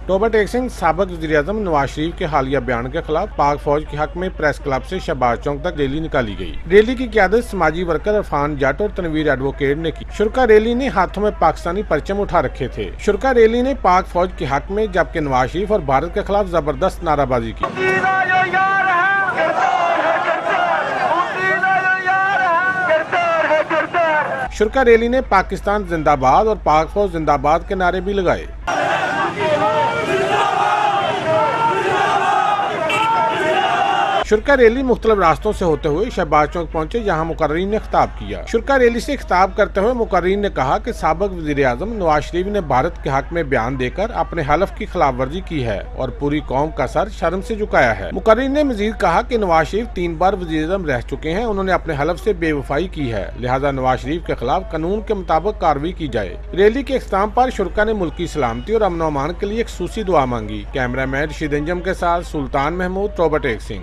Robert एक सिंह साबिक वज़ीर-ए-आज़म नवाज शरीफ के हालिया बयान के खिलाफ पाक फौज के हक में प्रेस क्लब से शहबाज चौक तक रैली निकाली गई। रैली की क़यादत समाजी वर्कर इरफान जट और तनवीर एडवोकेट ने की। शुरा रैली ने हाथों में पाकिस्तानी परचम उठा रखे थे। शुरा रैली ने पाक फौज के हक में, जबकि नवाज शरीफ और भारत के खिलाफ जबरदस्त नाराबाजी की। शुरा रैली ने पाकिस्तान जिंदाबाद और पाक फौज जिंदाबाद के नारे भी लगाए। शुरा रैली मुख्तलिफ रास्तों से होते हुए शहबाज चौक पहुंचे, जहां मुकर्रीन ने खिताब किया। शुरा रैली से खिताब करते हुए मुकर्रीन ने कहा कि साबिक वज़ीर-ए-आज़म नवाज शरीफ ने भारत के हक में बयान देकर अपने हलफ की खिलाफ वर्जी की है और पूरी कौम का सर शर्म से झुकाया है। मुकर्रीन ने मजीद कहा कि नवाज शरीफ 3 बार वज़ीर-ए-आज़म रह चुके हैं, उन्होंने अपने हलफ से बेवफाई की है, लिहाजा नवाज शरीफ के खिलाफ कानून के मुताबिक कार्रवाई की जाए। रैली के इख्तिताम पर शुरा ने मुल्की सलामती और अमन अमान के लिए एक खसूसी दुआ मांगी। कैमरामैन रशीद अंजम के साथ सुल्तान महमूद, रॉबर्ट एक सिंह।